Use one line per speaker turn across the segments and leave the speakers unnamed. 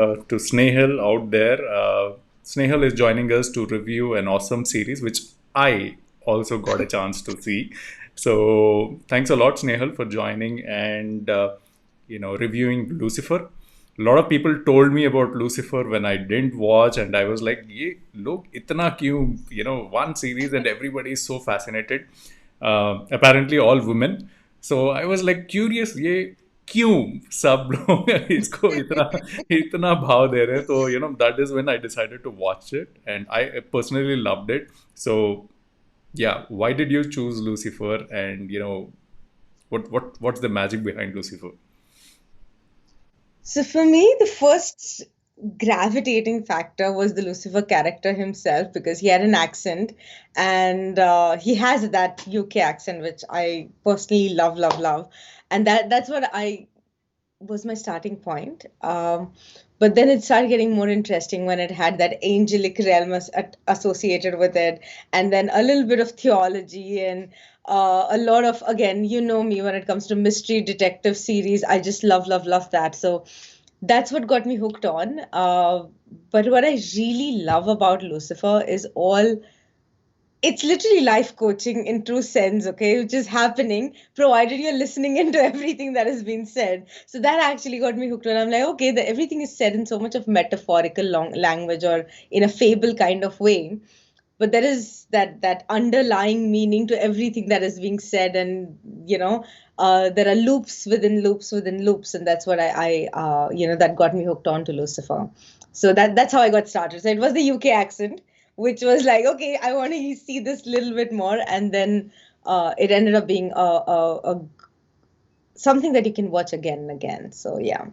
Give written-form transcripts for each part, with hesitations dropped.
to Snehal out there. Snehal is joining us to review an awesome series, which I also got a chance to see. So thanks a lot, Snehal, for joining and reviewing Lucifer. A lot of people told me about Lucifer when I didn't watch, and I was like, "Ye, look, itna kyun?" One series, and everybody is so fascinated. Apparently, all women. So I was like curious, ये क्यों सब लोग इसको इतना इतना भाव दे रहे हैं तो that is when I decided to watch it and I personally loved it. So yeah, why did you choose Lucifer, and what's the magic behind Lucifer?
So for me, the first gravitating factor was the Lucifer character himself because he had an accent and he has that UK accent, which I personally love, love, love. And that's what I was my starting point. But then it started getting more interesting when it had that angelic realm associated with it, and then a little bit of theology and a lot of, again, you know me when it comes to mystery detective series. I just love, love, love that. So that's what got me hooked on. But what I really love about Lucifer is it's literally life coaching in true sense, okay, which is happening provided you're listening into everything that has been said. So that actually got me hooked on. I'm like, okay, everything is said in so much of metaphorical language or in a fable kind of way, but there is that underlying meaning to everything that is being said, and there are loops within loops within loops, and that's what I that got me hooked on to Lucifer. So that's how I got started. So it was the UK accent, which was like, okay, I want to see this little bit more, and then it ended up being something that you can watch again and again. So yeah.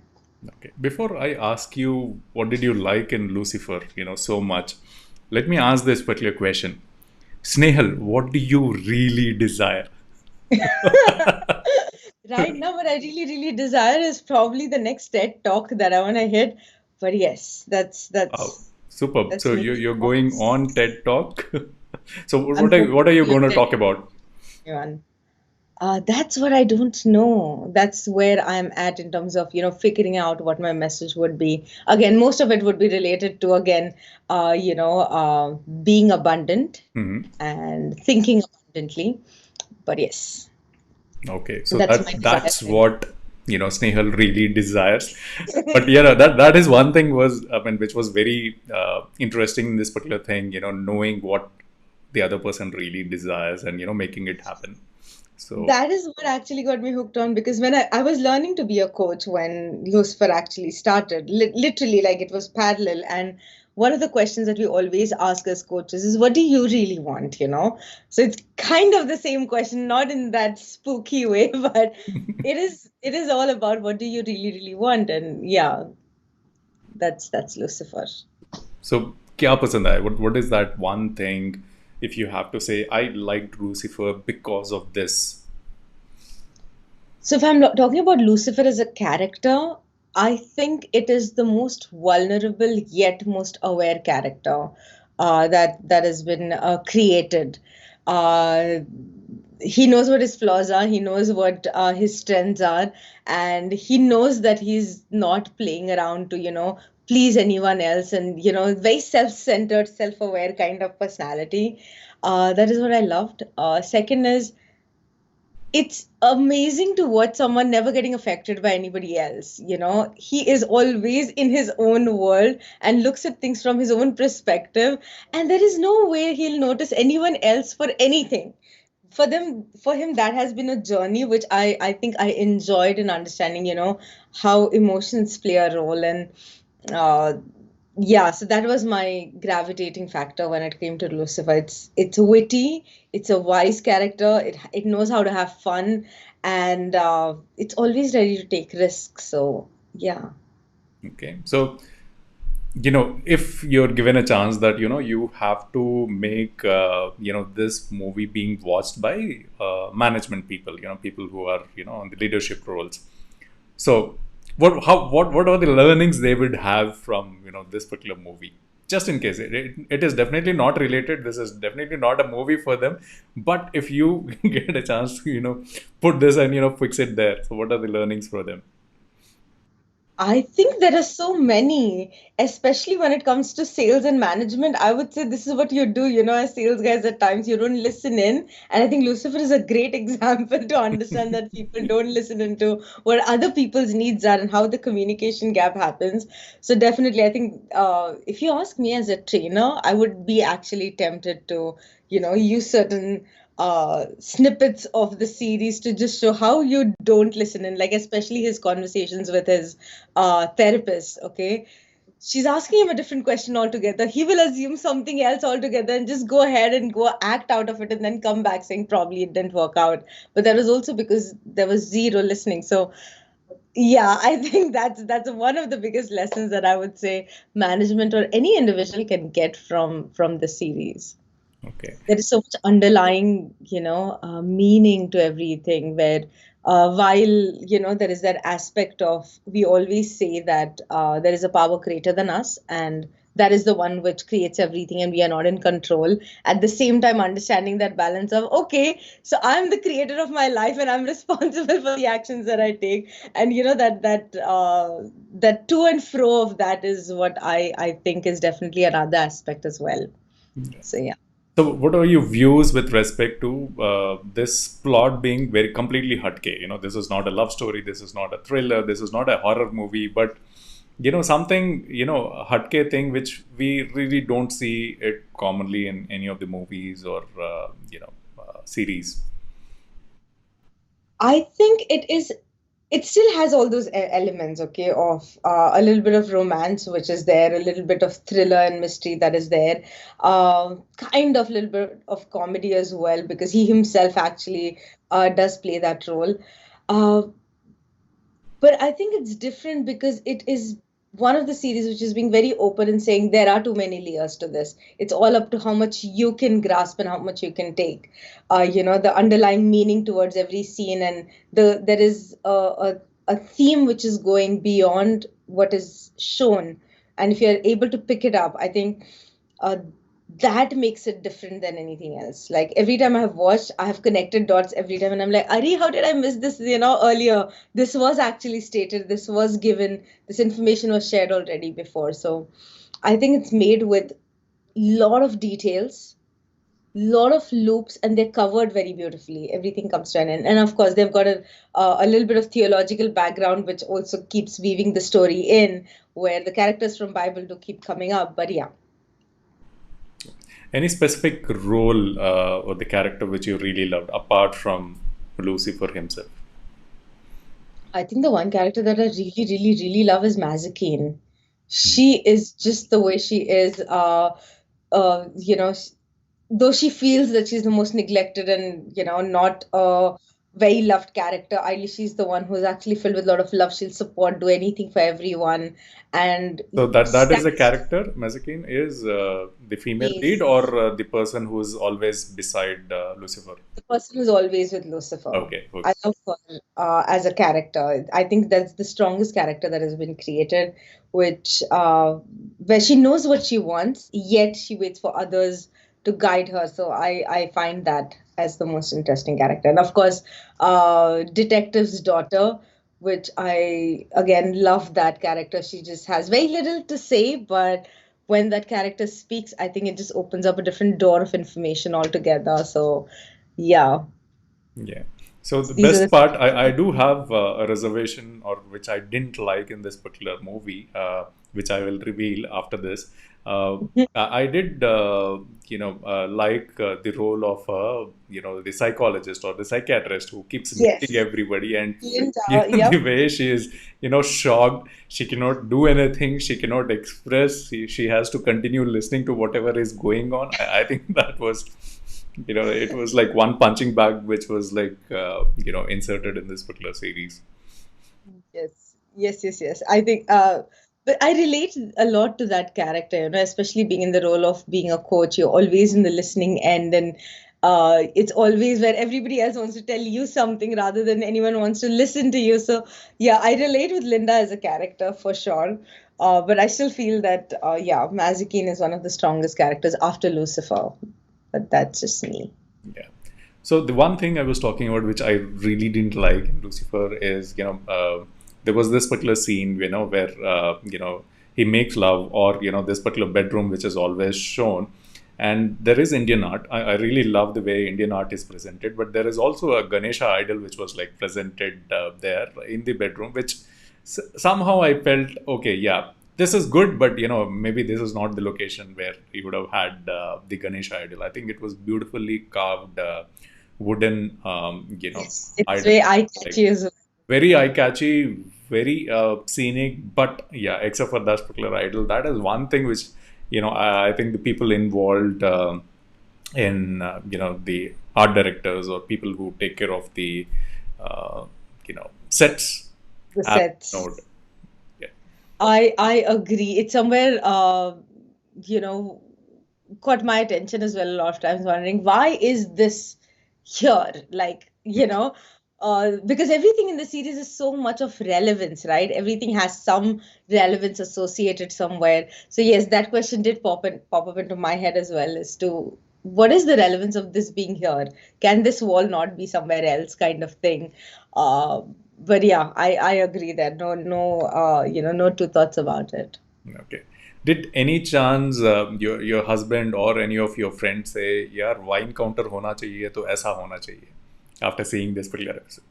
Okay. Before I ask you what did you like in Lucifer, so much, let me ask this particular question. Snehal, what do you really desire?
Right now, what I really, really desire is probably the next TED talk that I want to hit. But yes, that's
Oh,
that's
superb.
that's
So
me.
you're going on TED Talk. So
I'm
what are
hoping
you
to
going to
attend
talk about?
one. That's what I don't know. That's where I'm at in terms of, figuring out what my message would be. Again, most of it would be related to, again, being abundant
Hmm.
and thinking abundantly. But yes,
Okay, so
that's my desire
that's
right
what Snehal really desires. But yeah, that is one thing was I mean, which was very interesting in this particular thing. Knowing what the other person really desires and making it happen. So
That is what actually got me hooked on because when I was learning to be a coach when Lucifer actually started, literally like it was parallel. And one of the questions that we always ask as coaches is, what do you really want? So it's kind of the same question, not in that spooky way, but it is all about what do you really, really want? And yeah, that's Lucifer.
so क्या पसंद आया? What is that one thing? If you have to say, I liked Lucifer because of this.
So if I'm talking about Lucifer as a character, I think it is the most vulnerable yet most aware character that has been created. Uh, he knows what his flaws are. He knows what his strengths are, and he knows that he's not playing around to please anyone else, and very self-centered, self-aware kind of personality. That is what I loved. Second is it's amazing to watch someone never getting affected by anybody else. He is always in his own world and looks at things from his own perspective, and there is no way he'll notice anyone else for anything. For him, that has been a journey which I think I enjoyed in understanding, how emotions play a role. And uh, yeah, so that was my gravitating factor when it came to Lucifer. It's witty, it's a wise character, it knows how to have fun, and it's always ready to take risks. So yeah.
Okay, so if you're given a chance that you have to make this movie being watched by management people, people who are on the leadership roles. So what are the learnings they would have from this particular movie? Just in case it is definitely not related. This is definitely not a movie for them. But if you get a chance to put this and fix it there. So what are the learnings for them?
I think there are so many, especially when it comes to sales and management. I would say this is what you do, as sales guys at times, you don't listen in. And I think Lucifer is a great example to understand that people don't listen into what other people's needs are and how the communication gap happens. So definitely, I think if you ask me as a trainer, I would be actually tempted to, use certain snippets of the series to just show how you don't listen in, like especially his conversations with his therapist. Okay, she's asking him a different question altogether. He will assume something else altogether and just go ahead and go act out of it and then come back saying probably it didn't work out. But that was also because there was zero listening. So yeah, I think that's one of the biggest lessons that I would say management or any individual can get from the series.
Okay.
There is so much underlying, meaning to everything where while, there is that aspect of, we always say that there is a power greater than us, and that is the one which creates everything and we are not in control. At the same time, understanding that balance of, okay, so I'm the creator of my life and I'm responsible for the actions that I take. And, that to and fro of that is what I think is definitely another aspect as well. So yeah.
So, what are your views with respect to this plot being very completely hatke? This is not a love story, this is not a thriller, this is not a horror movie, but something, hatke thing which we really don't see it commonly in any of the movies or series.
I think it still has all those elements, okay, of a little bit of romance, which is there, a little bit of thriller and mystery that is there, kind of little bit of comedy as well, because he himself actually does play that role. Uh, but I think it's different because it is one of the series which is being very open and saying there are too many layers to this. It's all up to how much you can grasp and how much you can take. The underlying meaning towards every scene, and there is a theme which is going beyond what is shown. And if you're able to pick it up, I think uh, that makes it different than anything else. Like every time I have watched, I have connected dots every time, and I'm like, Ari, how did I miss this? Earlier, this was actually stated, this was given, this information was shared already before. So I think it's made with lot of details, lot of loops, and they're covered very beautifully. Everything comes to an end, and of course, they've got a little bit of theological background, which also keeps weaving the story in, where the characters from Bible do keep coming up. But yeah.
Any specific role or the character which you really loved apart from Lucifer himself?
I think the one character that I really, really, really love is Mazikeen. She is just the way she is. Uh, you know, sh- though she feels that she's the most neglected and not a very loved character, Eilish, she's the one who's actually filled with a lot of love. She'll support, do anything for everyone, and
So that is the
that's
character. Mazikeen is the female lead
yes,
or the person who's always beside Lucifer.
the person who's always with Lucifer.
Okay, okay.
I love her as a character. I think that's the strongest character that has been created, which where she knows what she wants, yet she waits for others to guide her. So I find that as the most interesting character. And of course, Detective's daughter, which I again love that character. She just has very little to say, but when that character speaks, I think it just opens up a different door of information altogether. So yeah,
Yeah. So the
these are
best
the
part, I do have a reservation or which I didn't like in this particular movie, which I will reveal after this. I did, like the role of, the psychologist or the psychiatrist who keeps meeting
yes.
everybody and,
Linda,
the
yep.
way she is, shocked. She cannot do anything. She cannot express. She has to continue listening to whatever is going on. I think that was it was like one punching bag which was like inserted in this particular series.
Yes, yes, yes, yes. I think, but I relate a lot to that character, especially being in the role of being a coach. You're always in the listening end, and it's always where everybody else wants to tell you something rather than anyone wants to listen to you. So, yeah, I relate with Linda as a character for sure. But I still feel that, yeah, Mazikeen is one of the strongest characters after Lucifer. But that's just me.
Yeah. So the one thing I was talking about, which I really didn't like in Lucifer, is there was this particular scene, where he makes love, or this particular bedroom which is always shown. And there is Indian art. I really love the way Indian art is presented, but there is also a Ganesha idol which was like presented there in the bedroom, which somehow I felt, okay, yeah, this is good, but maybe this is not the location where you would have had the Ganesha idol. I think it was beautifully carved wooden,
Yes, it's
idol,
very eye
like
catchy as well.
very eye catchy, very scenic. But yeah, except for that particular idol, that is one thing which I think the people involved in the art directors or people who take care of the sets
The
have
sets.
ignored. Yeah.
I agree. It's somewhere you know caught my attention as well a lot of times, wondering why is this here? Like, because everything in the series is so much of relevance, right? Everything has some relevance associated somewhere. So yes, that question did pop up into my head as well, as to what is the relevance of this being here? Can this wall not be somewhere else, kind of thing? Uh, but yeah, I agree that no two thoughts about it.
Okay. Did any chance your husband or any of your friends say, यार wine counter होना चाहिए तो ऐसा होना चाहिए after seeing this particular episode?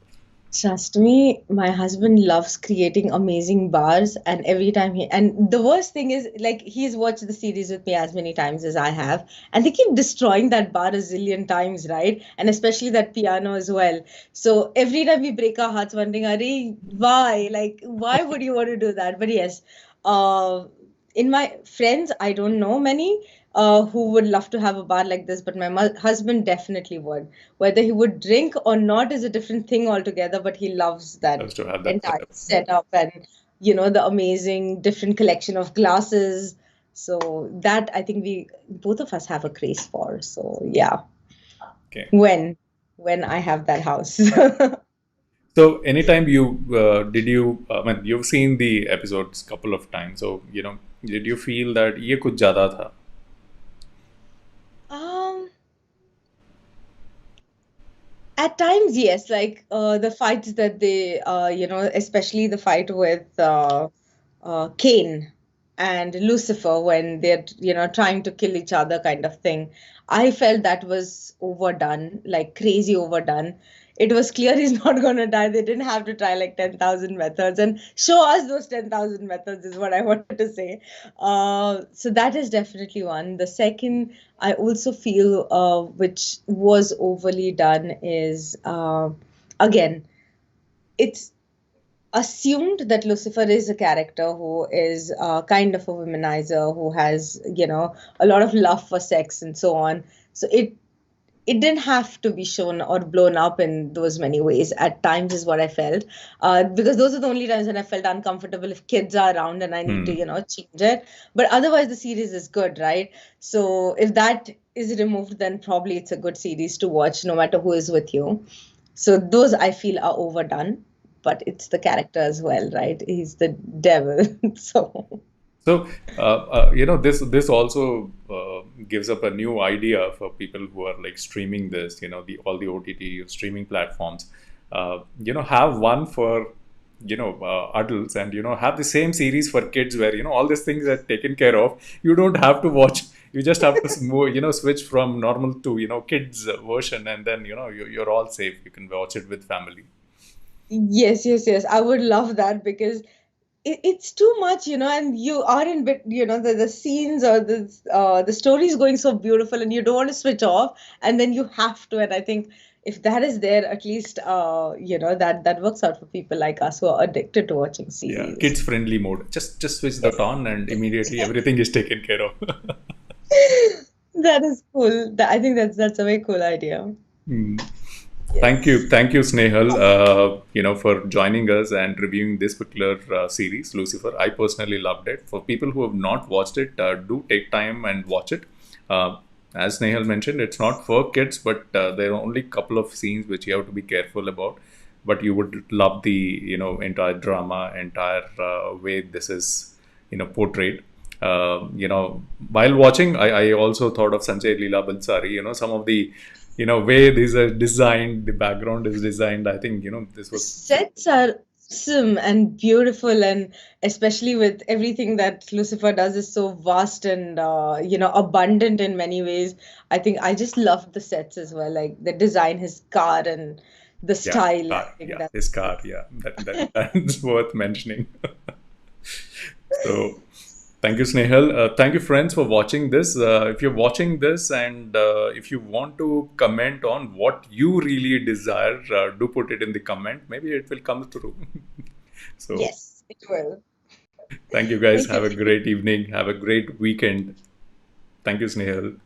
Trust me, my husband loves creating amazing bars, and every time and the worst thing is, like, he's watched the series with me as many times as I have, and they keep destroying that bar a zillion times, right? And especially that piano as well. So every time we break our hearts wondering, Are, why? Like, why would you want to do that? But yes, uh, in my friends, I don't know many who would love to have a bar like this, but my husband definitely would. Whether he would drink or not is a different thing altogether, but he loves that
Just to have that
entire
setup.
setup and, the amazing different collection of glasses. So that I think we both of us have a craze for. So yeah,
Okay.
when I have that house.
So anytime I mean, you've seen the episodes couple of times. So, did you feel that ये कुछ ज़्यादा था?
Um, At times, yes, like the fights that they, especially the fight with Cain and Lucifer when they're, trying to kill each other, kind of thing. I felt that was overdone, like crazy overdone. It was clear he's not going to die. They didn't have to try like 10,000 methods and show us those 10,000 methods, is what I wanted to say. So that is definitely one. The second, I also feel, which was overly done, is again, it's assumed that Lucifer is a character who is kind of a womanizer, who has, a lot of love for sex and so on. So it didn't have to be shown or blown up in those many ways at times, is what I felt. Because those are the only times when I felt uncomfortable if kids are around and I need to, change it. But otherwise, the series is good, right? So if that is removed, then probably it's a good series to watch, no matter who is with you. So those I feel are overdone, but it's the character as well, right? He's the devil. So
So, this also gives up a new idea for people who are like streaming this, all the OTT streaming platforms. Have one for, adults, and, have the same series for kids where, all these things are taken care of. You don't have to watch. You just have to switch from normal to, kids version, and then, you're all safe. You can watch it with family.
yes, yes, yes. I would love that because it's too much, and you are in bit, the scenes or the story is going so beautiful, and you don't want to switch off, and then you have to. And I think if that is there, at least that works out for people like us who are addicted to watching
Yeah,
series.
kids friendly mode. Just switch that on, and immediately everything is taken care of.
That is cool. I think that's a very cool idea.
Hmm.
Yes.
Thank you, Snehal, for joining us and reviewing this particular series, Lucifer. I personally loved it. For people who have not watched it, do take time and watch it. As Snehal mentioned, it's not for kids, but there are only a couple of scenes which you have to be careful about. But you would love the entire drama, entire way this is portrayed. While watching, I also thought of Sanjay Leela Bansari. Some of the way these are designed, the background is designed. I think this was
Sets are awesome and beautiful, and especially with everything that Lucifer does is so vast and abundant in many ways. I think I just loved the sets as well, like the design, his car, and the
Yeah,
style. I
car.
think
Yeah,
that's
his car. Yeah, that's worth mentioning. So, thank you, Snehal. Thank you, friends, for watching this. If you're watching this and if you want to comment on what you really desire, do put it in the comment. Maybe it will come through. So,
yes, it will.
thank you, guys.
Thank you.
Have a great evening. Have a great weekend. Thank you, Snehal.